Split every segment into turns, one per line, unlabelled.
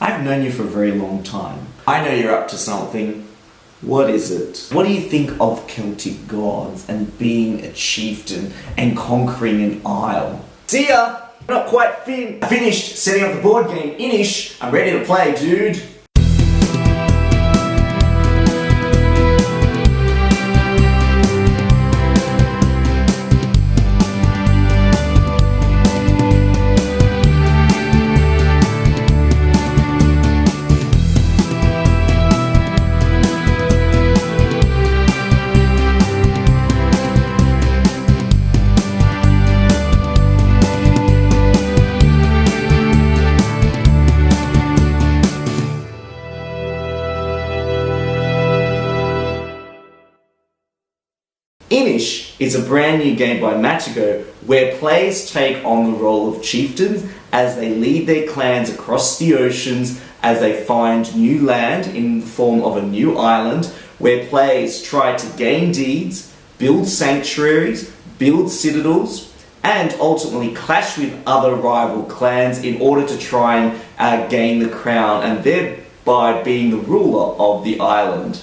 I've known you for a very long time. I know you're up to something. What is it? What do you think of Celtic gods and being a chieftain and conquering an isle? See ya! I'm not quite finished setting up the board game. Inish, I'm ready to play, dude. Inish is a brand new game by Matagot where players take on the role of chieftains as they lead their clans across the oceans as they find new land in the form of a new island where players try to gain deeds, build sanctuaries, build citadels, and ultimately clash with other rival clans in order to try and gain the crown and thereby being the ruler of the island.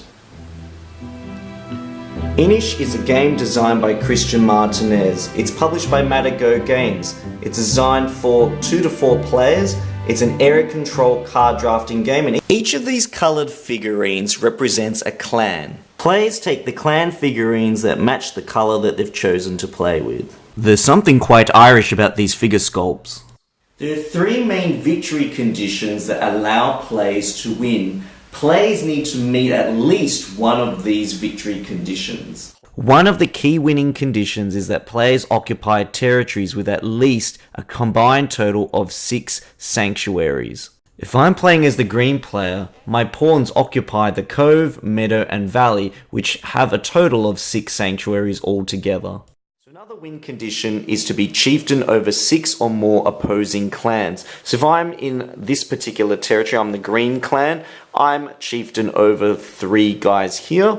Inish is a game designed by Martinez. It's published by Matagot Games. It's designed for 2 to 4 players. It's an area control card drafting game, and each of these coloured figurines represents a clan. Players take the clan figurines that match the colour that they've chosen to play with. There's something quite Irish about these figure sculpts. There are 3 main victory conditions that allow players to win. Players need to meet at least one of these victory conditions. One of the key winning conditions is that players occupy territories with at least a combined total of 6 sanctuaries. If I'm playing as the green player, my pawns occupy the cove, meadow and valley, which have a total of 6 sanctuaries altogether. Another win condition is to be chieftain over 6 or more opposing clans. So if I'm in this particular territory, I'm the green clan, I'm chieftain over 3 guys here.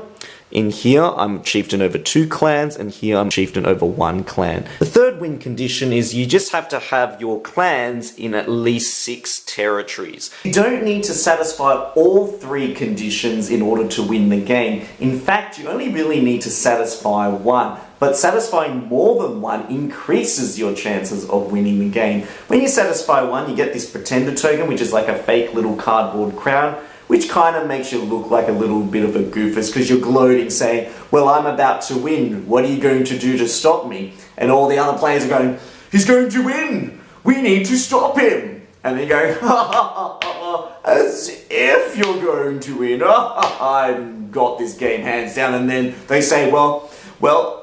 In here, I'm chieftain over 2 clans, and here I'm chieftain over 1 clan. The third win condition is you just have to have your clans in at least 6 territories. You don't need to satisfy all 3 conditions in order to win the game. In fact, you only really need to satisfy 1. But satisfying more than 1 increases your chances of winning the game. When you satisfy 1, you get this pretender token, which is like a fake little cardboard crown, which kind of makes you look like a little bit of a goofus because you're gloating saying, well, I'm about to win. What are you going to do to stop me? And all the other players are going, he's going to win. We need to stop him. And then you go, ha ha ha, as if you're going to win. I've got this game hands down. And then they say, well,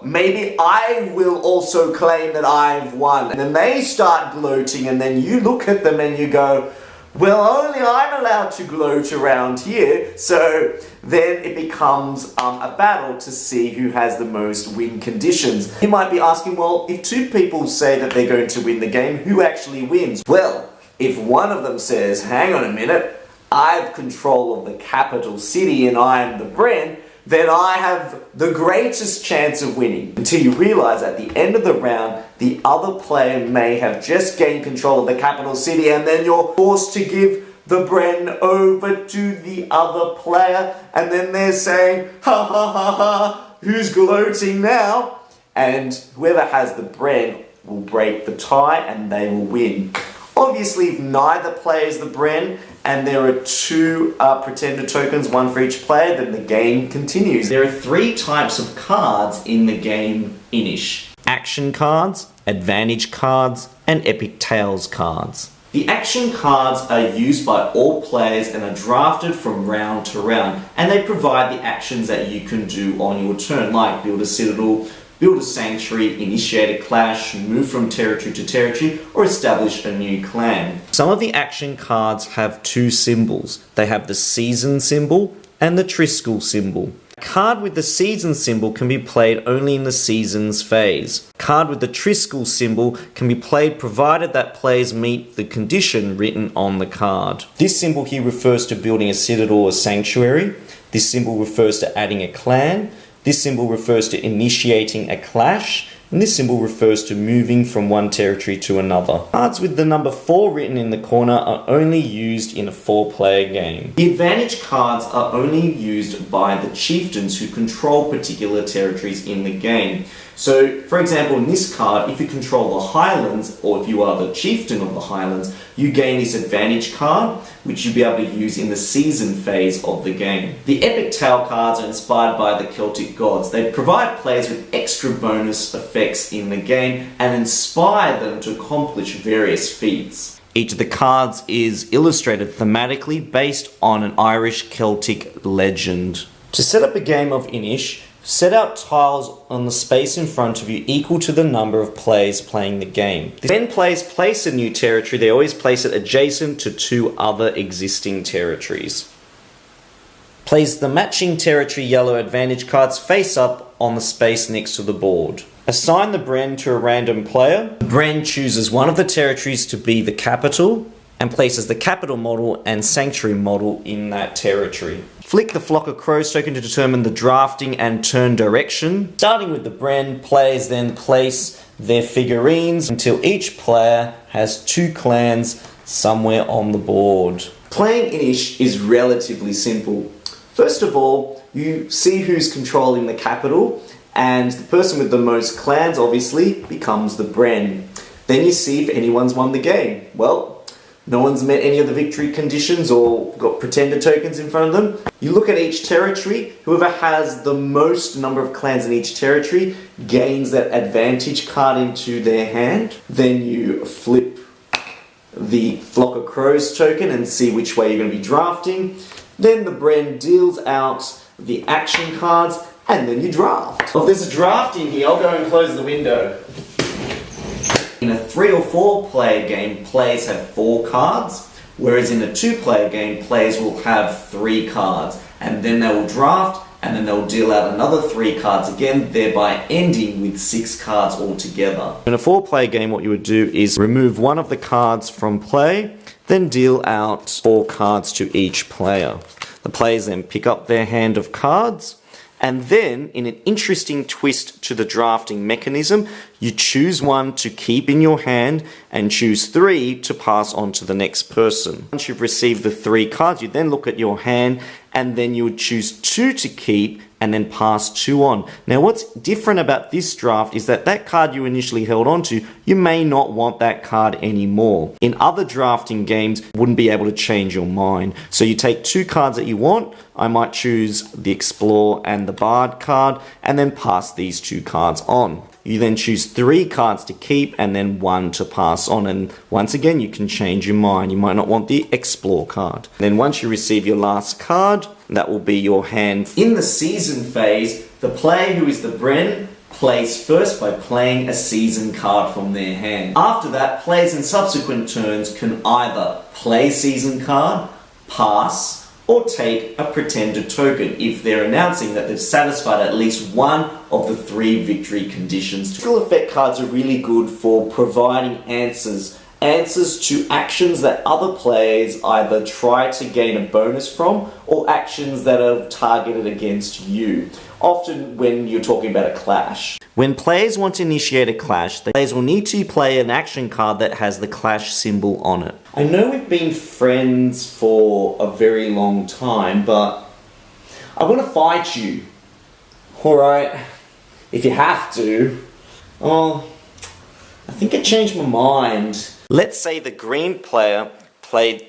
maybe I will also claim that I've won. And then they start gloating, and then you look at them and you go, well, only I'm allowed to gloat around here. So then it becomes a battle to see who has the most win conditions. You might be asking, well, if 2 people say that they're going to win the game, who actually wins? Well, if one of them says, hang on a minute, I have control of the capital city and I am the Bren, then I have the greatest chance of winning. Until you realize at the end of the round, the other player may have just gained control of the capital city, and then you're forced to give the Bren over to the other player, and then they're saying, ha ha ha ha, who's gloating now? And whoever has the Bren will break the tie and they will win. Obviously, if neither player is the Bren, and there are 2 pretender tokens, 1 for each player, then the game continues. There are 3 types of cards in the game Inish. Action cards, advantage cards, and epic tales cards. The action cards are used by all players and are drafted from round to round, and they provide the actions that you can do on your turn, like build a citadel, build a sanctuary, initiate a clash, move from territory to territory, or establish a new clan. Some of the action cards have 2 symbols. They have the season symbol and the Triskel symbol. A card with the season symbol can be played only in the seasons phase. A card with the Triskel symbol can be played provided that players meet the condition written on the card. This symbol here refers to building a citadel or sanctuary. This symbol refers to adding a clan. This symbol refers to initiating a clash. And this symbol refers to moving from one territory to another. Cards with the number 4 written in the corner are only used in a 4-player game. The advantage cards are only used by the chieftains who control particular territories in the game. So, for example, in this card, if you control the Highlands, or if you are the chieftain of the Highlands, you gain this advantage card, which you'll be able to use in the season phase of the game. The Epic Tale cards are inspired by the Celtic gods. They provide players with extra bonus effects in the game and inspire them to accomplish various feats. Each of the cards is illustrated thematically based on an Irish Celtic legend. To set up a game of Inish, set out tiles on the space in front of you equal to the number of players playing the game. When players place a new territory, they always place it adjacent to 2 other existing territories. Place the matching territory yellow advantage cards face up on the space next to the board. Assign the Bren to a random player. The Bren chooses one of the territories to be the capital and places the capital model and sanctuary model in that territory. Flick the Flock of Crows token to determine the drafting and turn direction. Starting with the Bren, players then place their figurines until each player has 2 clans somewhere on the board. Playing Inish is relatively simple. First of all, you see who's controlling the capital, and the person with the most clans obviously becomes the Bren. Then you see if anyone's won the game. Well, no one's met any of the victory conditions or got pretender tokens in front of them. You look at each territory. Whoever has the most number of clans in each territory gains that advantage card into their hand. Then you flip the Flock of Crows token and see which way you're going to be drafting. Then the Bren deals out the action cards and then you draft. Well, if there's a draft in here, I'll go and close the window. In a 3 or 4 player game, players have 4 cards, whereas in a 2-player game, players will have 3 cards, and then they will draft, and then they'll deal out another 3 cards again, thereby ending with 6 cards altogether. In a 4-player game, what you would do is remove one of the cards from play, then deal out 4 cards to each player. The players then pick up their hand of cards, and then, in an interesting twist to the drafting mechanism, you choose one to keep in your hand and choose 3 to pass on to the next person. Once you've received the 3 cards, you then look at your hand and then you would choose 2 to keep and then pass 2 on. Now what's different about this draft is that that card you initially held onto, you may not want that card anymore. In other drafting games, you wouldn't be able to change your mind. So you take 2 cards that you want. I might choose the Explore and the Bard card and then pass these 2 cards on. You then choose 3 cards to keep and then 1 to pass on, and once again you can change your mind. You might not want the Explore card. Then once you receive your last card, that will be your hand. In the season phase, the player who is the Bren plays first by playing a season card from their hand. After that, players in subsequent turns can either play season card, pass, or take a pretender token if they're announcing that they've satisfied at least one of the 3 victory conditions. Skill effect cards are really good for providing answers to actions that other players either try to gain a bonus from or actions that are targeted against you. Often when you're talking about a clash. When players want to initiate a clash, the players will need to play an action card that has the clash symbol on it. I know we've been friends for a very long time, but I want to fight you. Alright, if you have to. Oh, I think I changed my mind. Let's say the green player played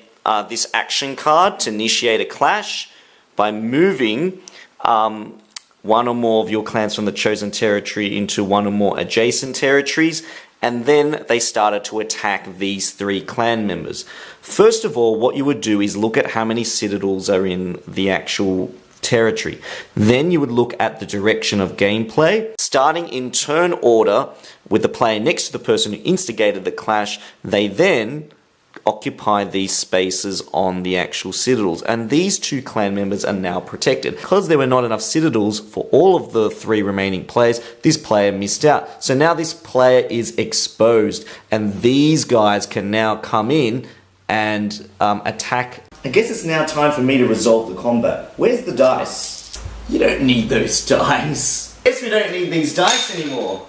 this action card to initiate a clash by moving one or more of your clans from the chosen territory into one or more adjacent territories, and then they started to attack these 3 clan members. First of all, what you would do is look at how many citadels are in the actual territory. Then you would look at the direction of gameplay. Starting in turn order with the player next to the person who instigated the clash, they then occupy these spaces on the actual citadels, and these 2 clan members are now protected. Because there were not enough citadels for all of the 3 remaining players, this player missed out. So now this player is exposed, and these guys can now come in and attack. I guess it's now time for me to resolve the combat. Where's the dice? You don't need those dice. Guess we don't need these dice anymore.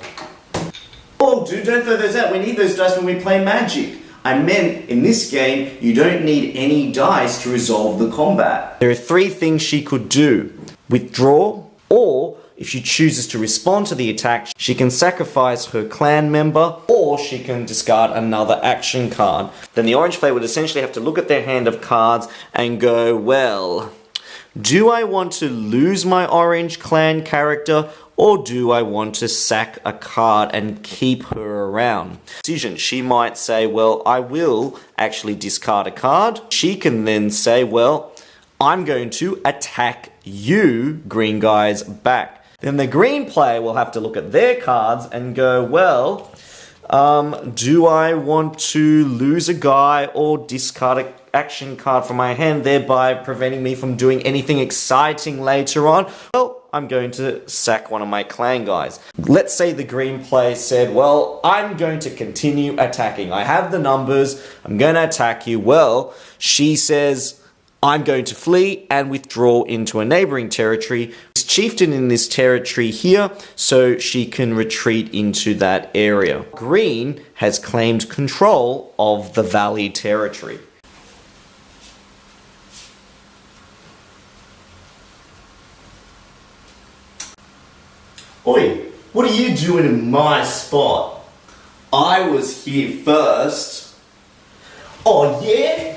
dude, don't throw those out. We need those dice when we play Magic. I meant, in this game, you don't need any dice to resolve the combat. There are 3 things she could do. Withdraw, or if she chooses to respond to the attack, she can sacrifice her clan member, or she can discard another action card. Then the orange player would essentially have to look at their hand of cards and go, well, do I want to lose my orange clan character, or do I want to sack a card and keep her around? Decision. She might say, well, I will actually discard a card. She can then say, well, I'm going to attack you, green guys, back. Then the green player will have to look at their cards and go, well, do I want to lose a guy or discard an action card from my hand, thereby preventing me from doing anything exciting later on? Well, I'm going to sack one of my clan guys. Let's say the green player said, well, I'm going to continue attacking. I have the numbers. I'm going to attack you. Well, she says, I'm going to flee and withdraw into a neighboring territory. There's chieftain in this territory here, so she can retreat into that area. Green has claimed control of the valley territory. Oi, what are you doing in my spot? I was here first. Oh yeah?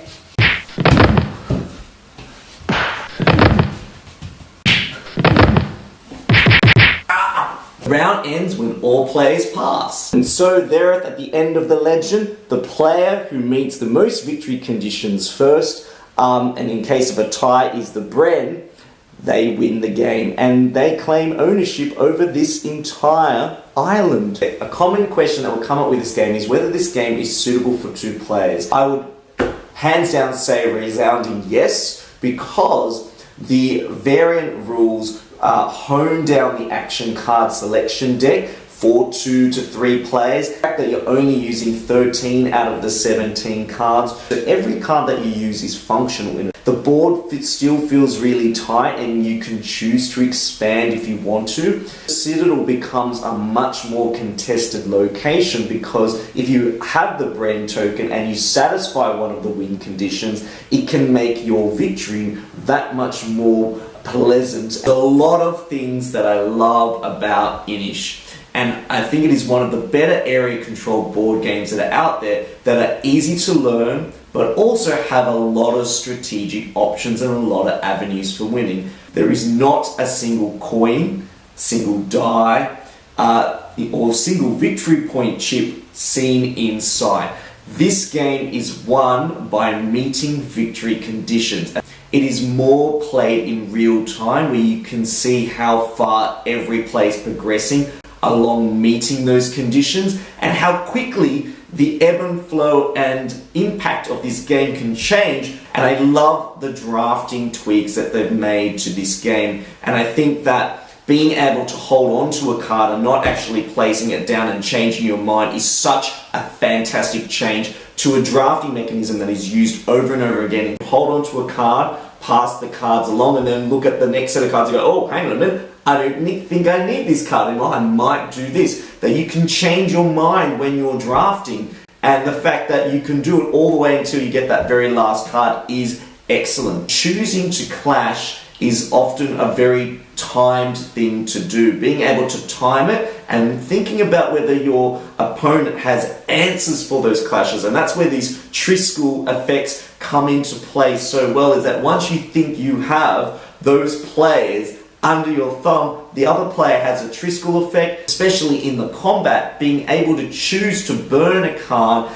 Round ends when all players pass. And so thereth at the end of the legend, the player who meets the most victory conditions first, and in case of a tie is the Bren, they win the game and they claim ownership over this entire island. A common question that will come up with this game is whether this game is suitable for 2 players. I would hands down say a resounding yes, because the variant rules hone down the action card selection deck for 2 to 3 players. The fact that you're only using 13 out of the 17 cards, so every card that you use is functional in it. The board still feels really tight and you can choose to expand if you want to. The Citadel becomes a much more contested location because if you have the Bren token and you satisfy one of the win conditions, it can make your victory that much more pleasant. There's a lot of things that I love about Inish. And I think it is one of the better area control board games that are out there that are easy to learn, but also have a lot of strategic options and a lot of avenues for winning. There is not a single coin, single die, or single victory point chip seen in sight. This game is won by meeting victory conditions. It is more played in real time where you can see how far every play is progressing along meeting those conditions and how quickly the ebb and flow and impact of this game can change. And I love the drafting tweaks that they've made to this game. And I think that being able to hold on to a card and not actually placing it down and changing your mind is such a fantastic change to a drafting mechanism that is used over and over again. Hold on to a card, pass the cards along, and then look at the next set of cards and go, oh, hang on a minute, I don't think I need this card anymore, I might do this. That you can change your mind when you're drafting, and the fact that you can do it all the way until you get that very last card is excellent. Choosing to clash is often a very timed thing to do. Being able to time it and thinking about whether your opponent has answers for those clashes, and that's where these Triskel effects come into play so well, is that once you think you have those players under your thumb, the other player has a Triskel effect, especially in the combat. Being able to choose to burn a card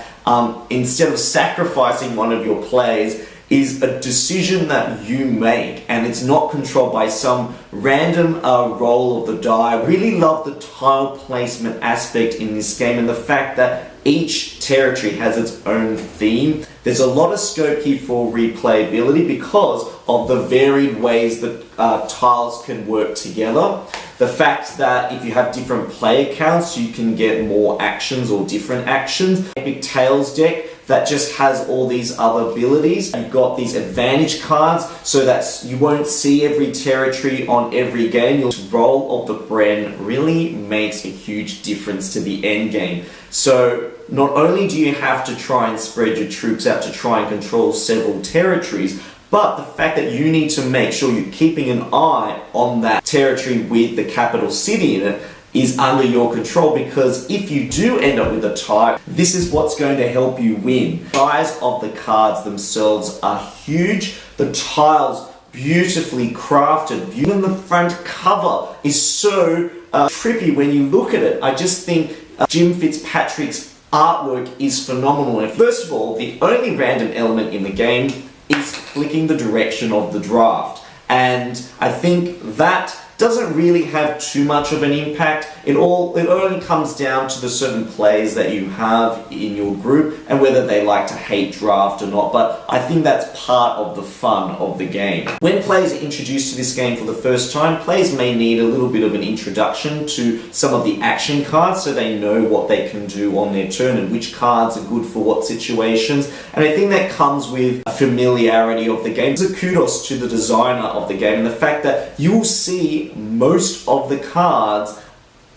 instead of sacrificing one of your players is a decision that you make, and it's not controlled by some random roll of the die. I really love the tile placement aspect in this game and the fact that each territory has its own theme. There's a lot of scope here for replayability because of the varied ways that tiles can work together. The fact that if you have different player counts, you can get more actions or different actions. Epic Tales deck that just has all these other abilities. You've got these advantage cards so that you won't see every territory on every game. Your role of the Bren really makes a huge difference to the end game. So not only do you have to try and spread your troops out to try and control several territories, but the fact that you need to make sure you're keeping an eye on that territory with the capital city in it is under your control, because if you do end up with a tie, this is what's going to help you win. The size of the cards themselves are huge. The tiles beautifully crafted. Even the front cover is so trippy when you look at it. I just think Jim Fitzpatrick's artwork is phenomenal. And first of all, the only random element in the game is flicking the direction of the draft. And I think that doesn't really have too much of an impact. It only comes down to the certain players that you have in your group and whether they like to hate draft or not, but I think that's part of the fun of the game. When players are introduced to this game for the first time, players may need a little bit of an introduction to some of the action cards so they know what they can do on their turn and which cards are good for what situations, and I think that comes with a familiarity of the game. It's a kudos to the designer of the game and the fact that you'll see most of the cards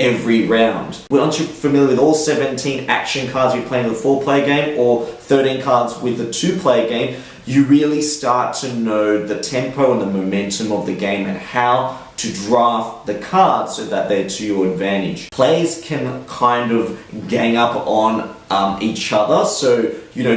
every round. Once you're familiar with all 17 action cards you're playing with a 4-player game or 13 cards with a 2-player game, you really start to know the tempo and the momentum of the game and how to draft the cards so that they're to your advantage. Players can kind of gang up on each other, so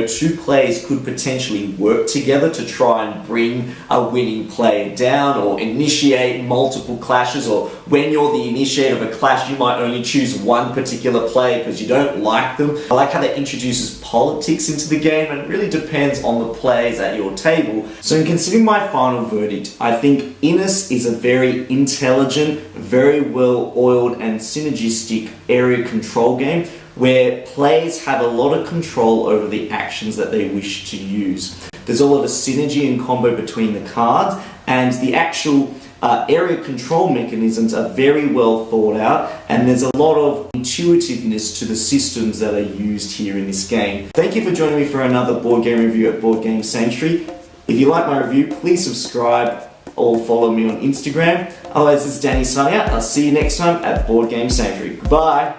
two players could potentially work together to try and bring a winning player down or initiate multiple clashes, or when you're the initiator of a clash you might only choose one particular player because you don't like them. I like how that introduces politics into the game, and it really depends on the players at your table. So in considering my final verdict, I think Inish is a very intelligent, very well oiled and synergistic area control game where players have a lot of control over the actions that they wish to use. There's a lot of synergy and combo between the cards, and the actual area control mechanisms are very well thought out, and there's a lot of intuitiveness to the systems that are used here in this game. Thank you for joining me for another board game review at Board Game Sanctuary. If you like my review, please subscribe or follow me on Instagram. Otherwise, this is Danny signing out. I'll see you next time at Board Game Sanctuary. Goodbye.